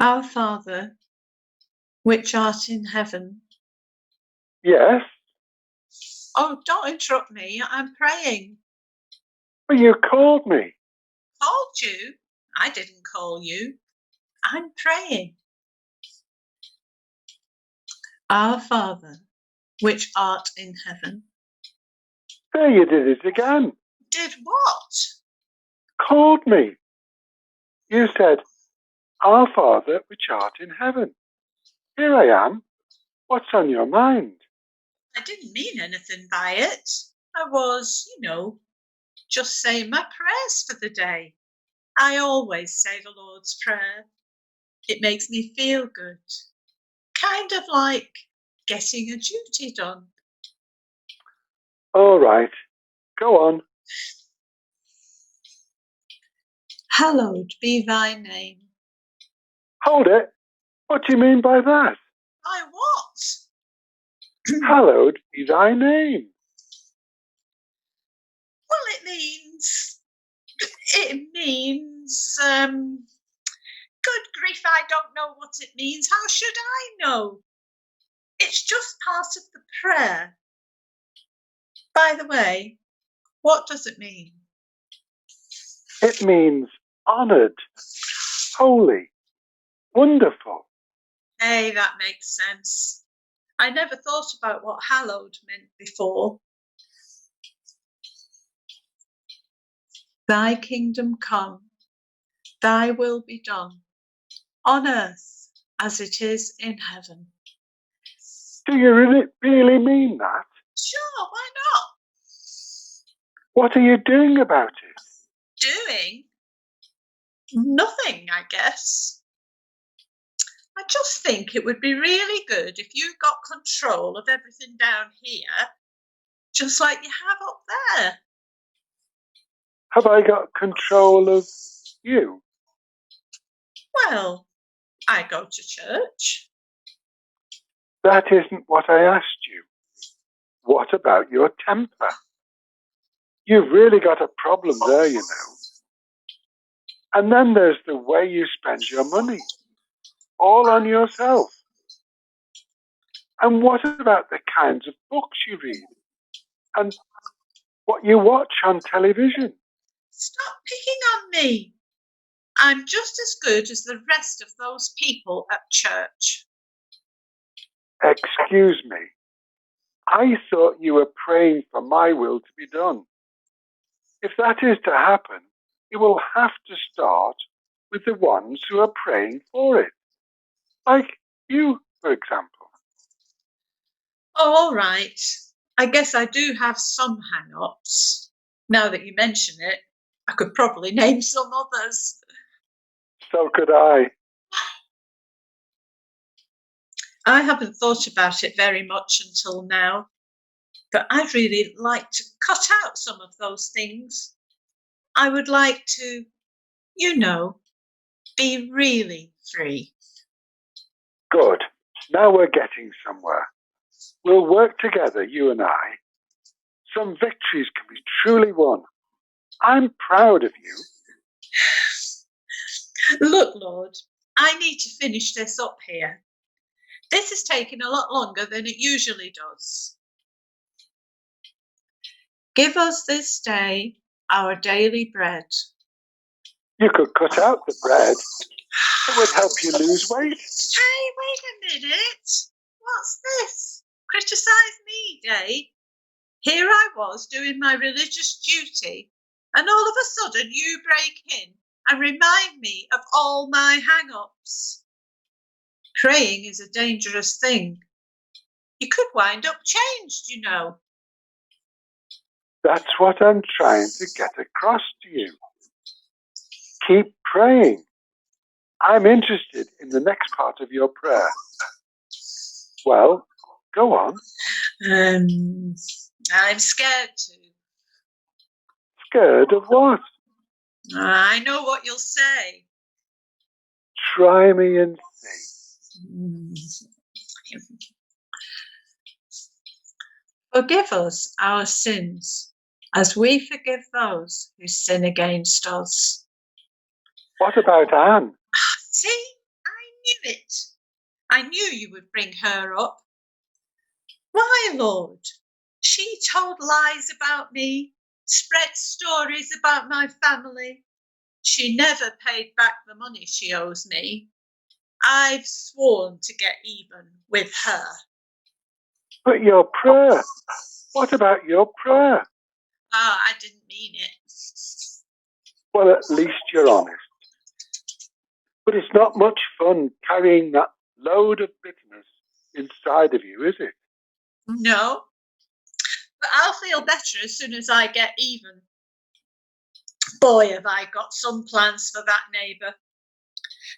Our Father, which art in heaven. Yes? Oh, don't interrupt me. I'm praying. Well, you called me. Called you? I didn't call you. I'm praying. Our Father, which art in heaven. There you did it again. Did what? Called me. You said, Our Father, which art in heaven. Here I am. What's on your mind? I didn't mean anything by it. I was, just saying my prayers for the day. I always say the Lord's Prayer. It makes me feel good. Kind of like getting a duty done. All right. Go on. Hallowed be thy name. Hold it. What do you mean by that? By what? Hallowed be thy name. Well, it means, good grief, I don't know what it means. How should I know? It's just part of the prayer. By the way, what does it mean? It means honoured, holy, wonderful. Hey, that makes sense. I never thought about what hallowed meant before. Thy kingdom come, thy will be done, on earth as it is in heaven. Do you really mean that? Sure, why not? What are you doing about it? Doing? Nothing, I guess. I just think it would be really good if you got control of everything down here, just like you have up there. Have I got control of you? Well, I go to church. That isn't what I asked you. What about your temper? You've really got a problem there, you know. And then there's the way you spend your money, all on yourself. And what about the kinds of books you read and what you watch on television? Stop picking on me. I'm just as good as the rest of those people at church. Excuse me. I thought you were praying for my will to be done. If that is to happen, you will have to start with the ones who are praying for it. Like you, for example. Oh, all right. I guess I do have some hang-ups. Now that you mention it, I could probably name some others. So could I. I haven't thought about it very much until now, but I'd really like to cut out some of those things. I would like to, be really free. Good. Now we're getting somewhere. We'll work together, you and I. Some victories can be truly won. I'm proud of you. Look, Lord, I need to finish this up here. This is taking a lot longer than it usually does. Give us this day our daily bread. You could cut out the bread. It would help you lose weight. Hey, wait a minute. What's this? Criticise me day? Here I was doing my religious duty, and all of a sudden you break in and remind me of all my hang-ups. Praying is a dangerous thing. You could wind up changed, you know. That's what I'm trying to get across to you. Keep praying. I'm interested in the next part of your prayer. Well, go on. I'm scared to. Scared of what? I know what you'll say. Try me and see. Forgive us our sins, as we forgive those who sin against us. What about Anne? See, I knew it. I knew you would bring her up. Why, Lord? She told lies about me, spread stories about my family. She never paid back the money she owes me. I've sworn to get even with her. But your prayer. What about your prayer? I didn't mean it. Well, at least you're honest. But it's not much fun carrying that load of bitterness inside of you, is it? No, but I'll feel better as soon as I get even. Boy, have I got some plans for that neighbour.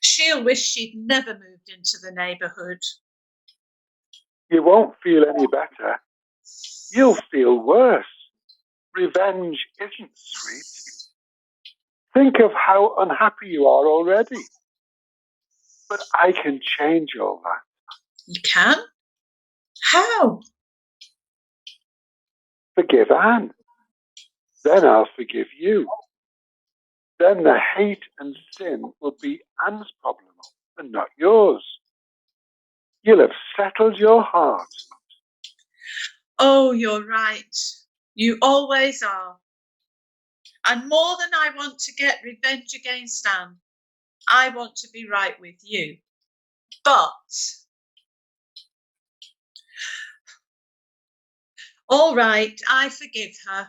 She'll wish she'd never moved into the neighbourhood. You won't feel any better. You'll feel worse. Revenge isn't sweet. Think of how unhappy you are already. But I can change all that. You can? How? Forgive Anne. Then I'll forgive you. Then the hate and sin will be Anne's problem and not yours. You'll have settled your heart. Oh, you're right. You always are. And more than I want to get revenge against Anne, I want to be right with you. But all right, I forgive her.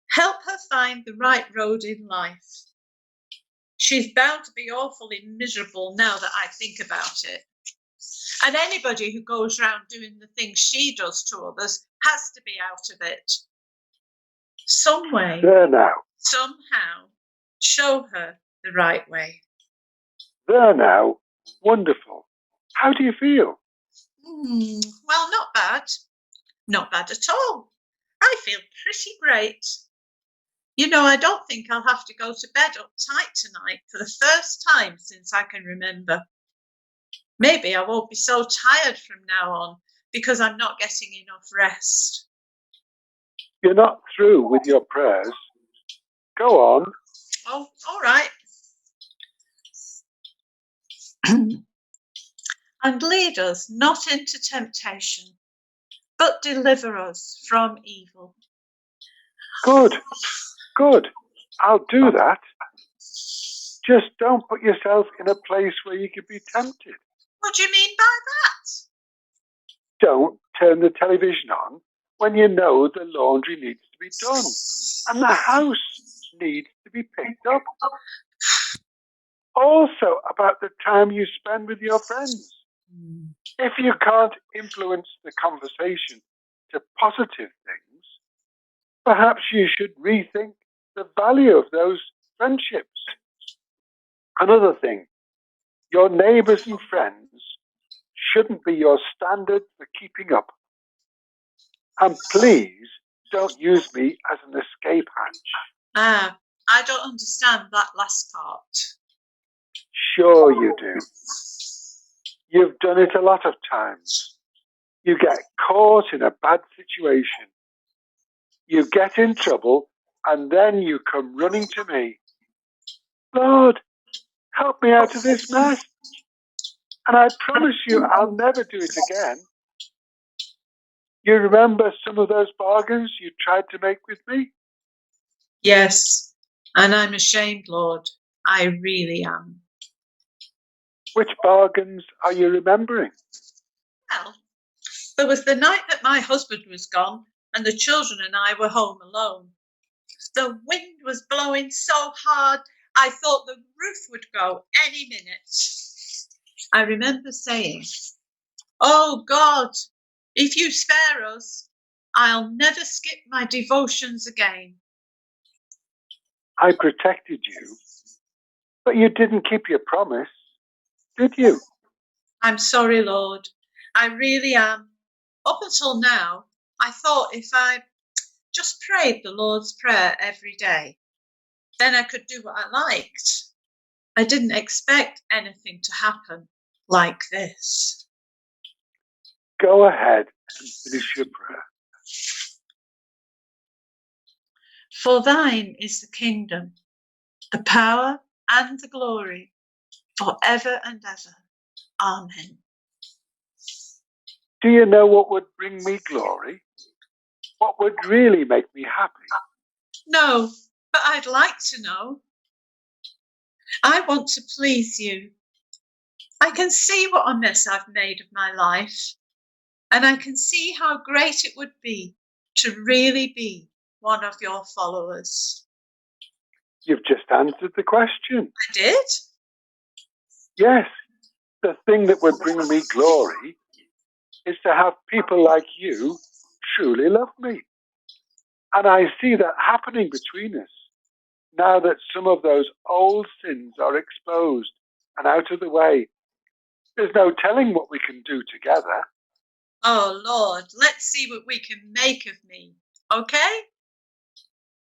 Help her find the right road in life. She's bound to be awfully miserable now that I think about it. And anybody who goes around doing the things she does to others has to be out of it. Some way, There now. somehow, show her the right way. There now. Wonderful. How do you feel? Well, not bad. Not bad at all. I feel pretty great. You know, I don't think I'll have to go to bed uptight tonight for the first time since I can remember. Maybe I won't be so tired from now on because I'm not getting enough rest. You're not through with your prayers. Go on. Oh, all right. And lead us not into temptation, but deliver us from evil. Good. Good. I'll do that. Just don't put yourself in a place where you could be tempted. What do you mean by that? Don't turn the television on when you know the laundry needs to be done and the house needs to be picked up. Also about the time you spend with your friends. If you can't influence the conversation to positive things, perhaps you should rethink the value of those friendships. Another thing, your neighbours and friends shouldn't be your standard for keeping up. And please don't use me as an escape hatch. I don't understand that last part. Sure you do. You've done it a lot of times. You get caught in a bad situation. You get in trouble and then you come running to me. Lord, help me out of this mess. And I promise you I'll never do it again. You remember some of those bargains you tried to make with me? Yes, and I'm ashamed, Lord. I really am. Which bargains are you remembering? Well, there was the night that my husband was gone and the children and I were home alone. The wind was blowing so hard, I thought the roof would go any minute. I remember saying, "Oh God, if you spare us, I'll never skip my devotions again." I protected you, but you didn't keep your promise, did you? I'm sorry, Lord. I really am. Up until now, I thought if I just prayed the Lord's Prayer every day, then I could do what I liked. I didn't expect anything to happen like this. Go ahead and finish your prayer. For thine is the kingdom, the power and the glory, forever and ever. Amen. Do you know what would bring me glory? What would really make me happy? No, but I'd like to know. I want to please you. I can see what a mess I've made of my life, and I can see how great it would be to really be one of your followers. You've just answered the question. I did? Yes, the thing that would bring me glory is to have people like you truly love me. And I see that happening between us now that some of those old sins are exposed and out of the way. There's no telling what we can do together. Oh, Lord, let's see what we can make of me, okay?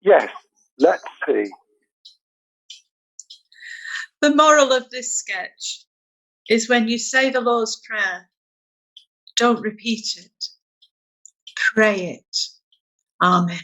Yes, let's see. The moral of this sketch is when you say the Lord's Prayer, don't repeat it. Pray it. Amen.